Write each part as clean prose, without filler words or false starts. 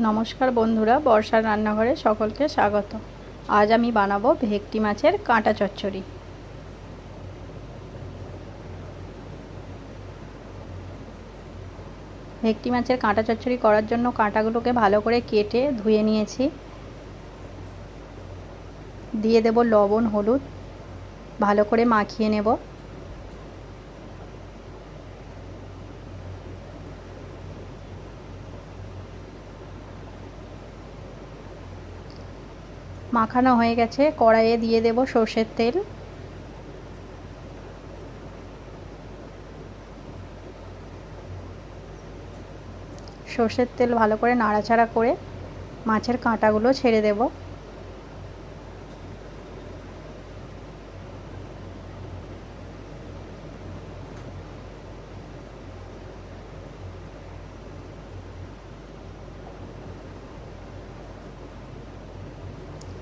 নমস্কার বন্ধুরা, বর্ষার রান্নাঘরে সকলকে স্বাগত। আজ আমি বানাবো ভেটকি মাছের কাঁটা চচ্চড়ি। ভেটকি মাছের কাঁটা চচ্চড়ি করার জন্য কাঁটাগুলোকে ভালো করে কেটে ধুয়ে নিয়েছি। দিয়ে দেব লবণ, হলুদ, ভালো করে মাখিয়ে নেব। মাখানো হয়ে গেছে, কড়াইয়ে দিয়ে দেব সর্ষের তেল। সর্ষের তেল ভালো করে নাড়াচাড়া করে মাছের কাঁটাগুলো ছেড়ে দেব।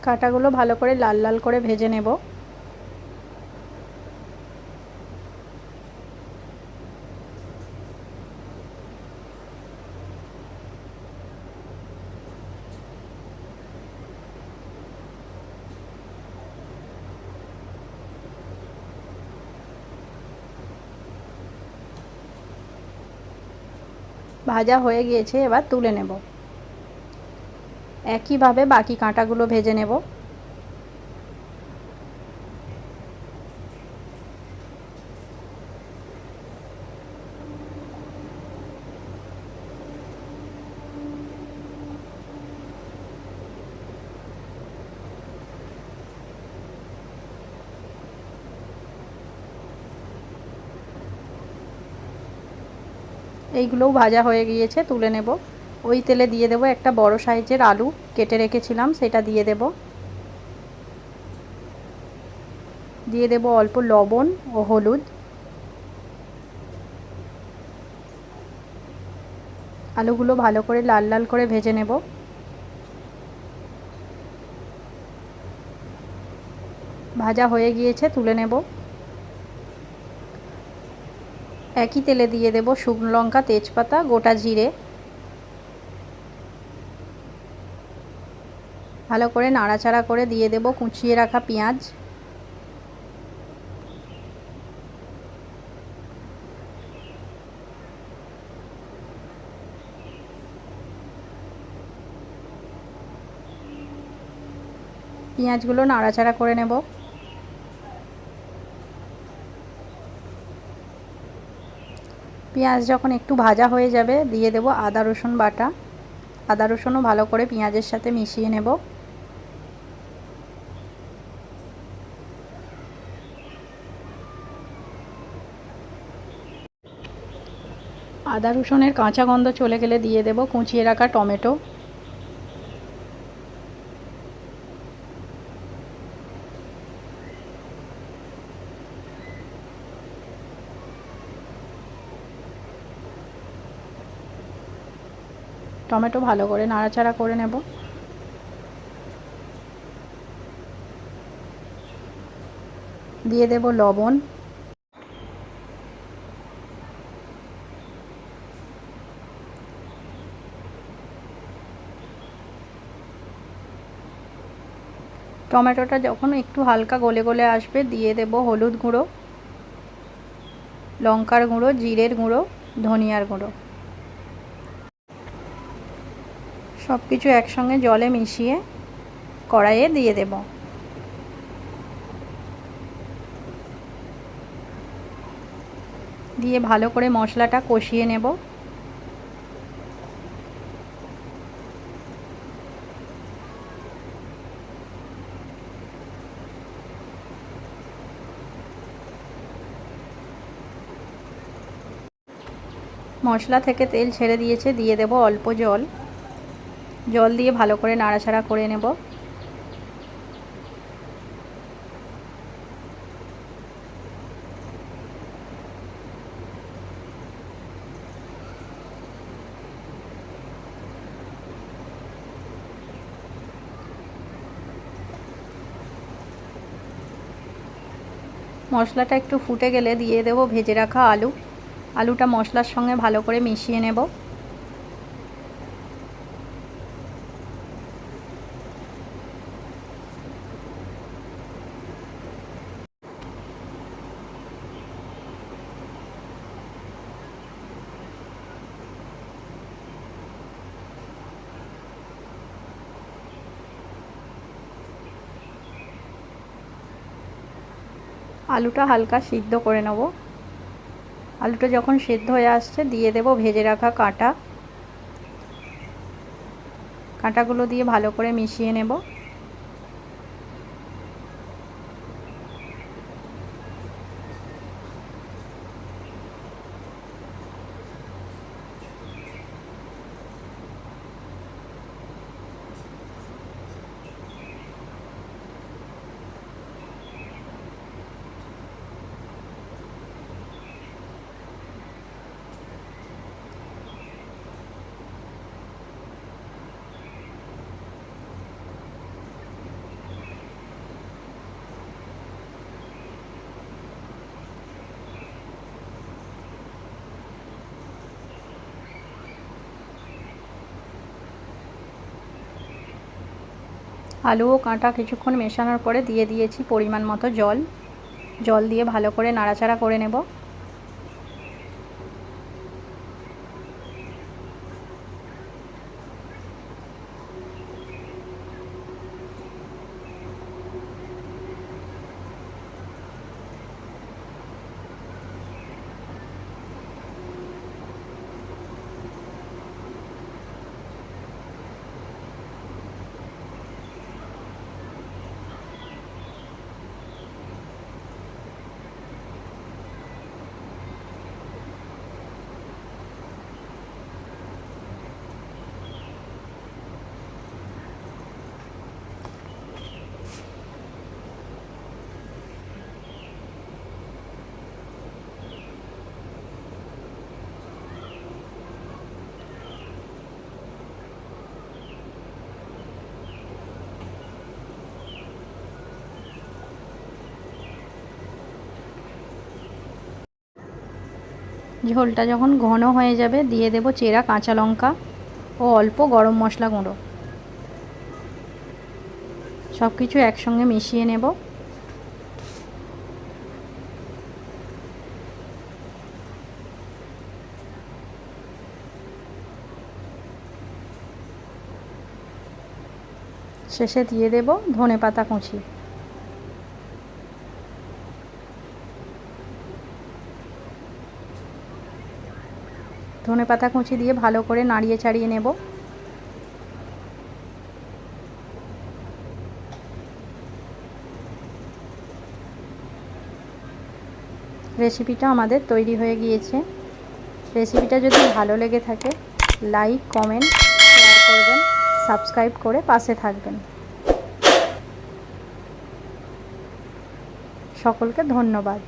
কাঁটাগুলো ভালো করে লাল লাল করে ভেজে নেব। ভাজা হয়ে গিয়েছে, এবার তুলে নেব। একইভাবে বাকি কাঁটাগুলো ভেজে নেব। এইগুলোও ভাজা হয়ে গিয়েছে, তুলে নেব। ওই তেলে দিয়ে দেব একটা বড় সাইজের আলু কেটে রেখেছিলাম, সেটা দিয়ে দেব। দিয়ে দেব অল্প লবণ ও হলুদ। আলুগুলো ভালো করে লাল লাল করে ভেজে নেব। ভাজা হয়ে গিয়েছে, তুলে নেব। একই তেলে দিয়ে দেব শুকনো লঙ্কা, তেজপাতা, গোটা জিরে। ভালো করে নাড়াচাড়া করে দিয়ে দেব কুচিয়ে রাখা পেঁয়াজ। পেঁয়াজগুলো নাড়াচাড়া করে নেব। পেঁয়াজ যখন একটু ভাজা হয়ে যাবে, দিয়ে দেব আদা রসুন বাটা। আদা রসুনও ভালো করে পেঁয়াজের সাথে মিশিয়ে নেব। আদা রসুনের কাঁচা গন্ধ চলে গেলে দিয়ে দেব কুচিয়ে রাখা টমেটো। টমেটো ভালো করে নাড়াচাড়া করে নেব। দিয়ে দেব লবণ। টমেটোটা যখন একটু হালকা গলে গলে আসবে, দিয়ে দেব হলুদ গুঁড়ো, লঙ্কার গুঁড়ো, জিরের গুঁড়ো, ধনিয়ার গুঁড়ো। সব কিছু একসঙ্গে জলে মিশিয়ে কড়াইয়ে দিয়ে দেব। দিয়ে ভালো করে মশলাটা কষিয়ে নেব। মশলা থেকে তেল ছেড়ে দিয়েছে, দিয়ে দেব অল্প জল। জল দিয়ে ভালো করে নাড়াচাড়া করে নেব। মশলাটা একটু ফুটে গেলে দিয়ে দেব ভেজে রাখা আলু। আলুটা মশলার সঙ্গে ভালো করে মিশিয়ে নেব। আলুটা হালকা সিদ্ধ করে নেব। আলুটা যখন সিদ্ধ হয়ে আসছে দিয়ে দেব ভেজে রাখা কাঁটাগুলো দিয়ে ভালো করে মিশিয়ে নেব। আলু ও কাঁটা কিছুক্ষণ মেশানোর পরে দিয়ে দিয়েছি পরিমাণ মতো জল দিয়ে ভালো করে নাড়াচাড়া করে নেব। ঝোলটা যখন ঘন হয়ে যাবে দিয়ে দেব চেরা কাঁচা লঙ্কা ও অল্প গরম মশলা গুঁড়ো। সব কিছু একসঙ্গে মিশিয়ে নেব। শেষে দিয়ে দেব ধনেপাতা কুচি। ধনেপাতা কুচি দিয়ে ভালো করে নাড়িয়ে চাড়িয়ে নেব। রেসিপিটা আমাদের তৈরি হয়ে গিয়েছে। রেসিপিটা যদি ভালো লেগে থাকে লাইক, কমেন্ট, শেয়ার করবেন, সাবস্ক্রাইব করে পাশে থাকবেন। সকলকে ধন্যবাদ।